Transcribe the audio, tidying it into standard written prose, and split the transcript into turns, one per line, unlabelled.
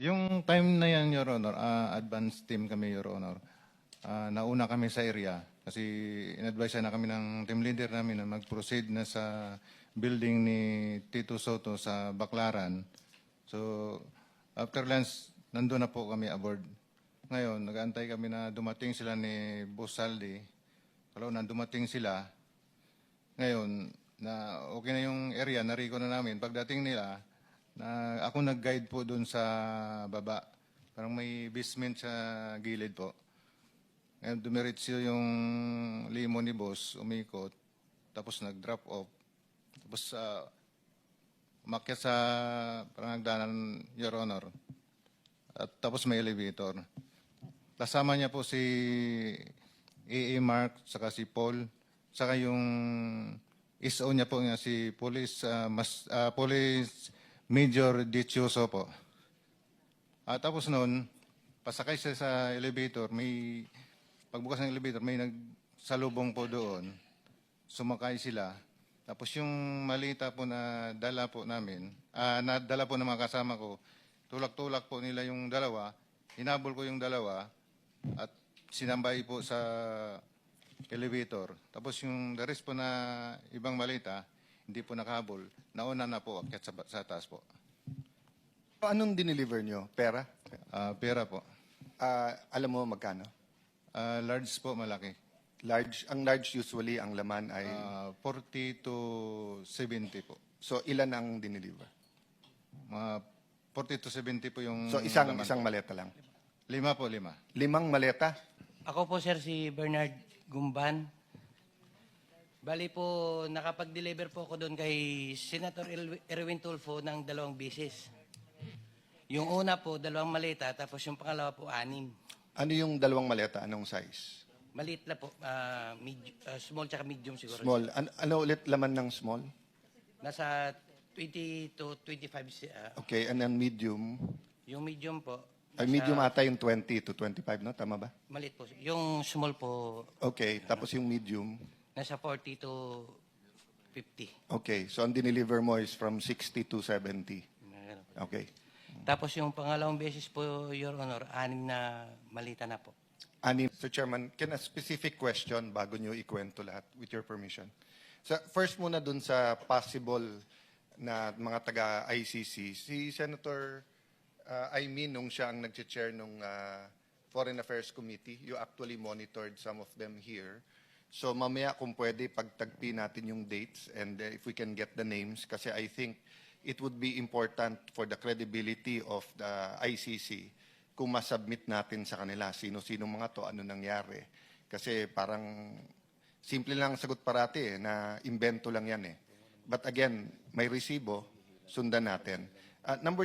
Yung time na yan, Your Honor, advance team kami, Your Honor. Nauna kami sa area kasi in-advise na kami ng team leader namin na mag-proceed na sa building ni Tito Soto sa Baclaran. So, after lunch, nandun na po kami aboard. Ngayon, nag-aantay kami na dumating sila ni Boss Saldi. Kalau na dumating sila, ngayon, na okay na yung area, na-recon na namin. Pagdating nila, na ako nag-guide po doon sa baba. Parang may basement sa gilid po. Ngayon, dumiretso yung limo ni boss, umikot, tapos nag-drop off. Tapos umakyat sa parang hagdanan, Your Honor. At tapos may elevator. Kasama niya po si A.A. Mark, saka si Paul, saka yung SO niya po nga si Police, Police Major Dichoso po. Tapos noon, pasakay siya sa elevator, may pagbukas ng elevator, may nagsalubong po doon. Sumakay sila. Tapos yung malita po na dala po namin, nadala po ng mga kasama ko, tulak-tulak po nila yung dalawa, hinabol ko yung dalawa, at sinambay po sa elevator. Tapos yung the rest po na ibang malita, hindi po nakahabol, nauna na po akyat sa taas po.
Anong dineliver nyo? Pera?
Pera po.
Alam mo magkano?
Large po, malaki.
Large. Ang large usually, ang laman ay...
40 to 70 po.
So, ilan ang dineliver?
40 to 70 po yung
So, isang
laman.
maleta lang.
5 po, 5.
5 maleta?
Ako po, sir, si Bernard Gumban. Bali po, nakapag-deliver po ako doon kay Senator Erwin Tulfo ng 2 beses. Yung una po, 2 maleta, tapos yung pangalawa po, 6.
Ano yung 2 maleta? Anong size?
Maliit na po, small tsaka medium siguro.
Small. Ano ulit laman ng small?
Nasa 20 to 25.
Okay, and then medium?
Yung medium po,
Ay, medium ata yung 20 to 25, no? Tama ba?
maliit po. Yung small po,
Okay, tapos yung medium?
nasa 40 to 50.
Okay, so ang dineliver mo is from 60 to 70. Okay.
Tapos yung pangalawang beses po, Your Honor, 6 na malita na po.
Mr. Chairman, can a specific question bago nyo ikwento lahat, with your permission? So, first muna dun sa possible na mga taga-ICC, si Senator Aimee, nung siya ang nag-chair nung Foreign Affairs Committee, you actually monitored some of them here. So mamaya kung pwede, pagtagpi natin yung dates and if we can get the names, kasi I think it would be important for the credibility of the ICC kung masubmit natin sa kanila sino-sino mga to, ano nangyari. Kasi parang simple lang ang sagot parati na invento lang yan eh. But again, may resibo, sundan natin. Number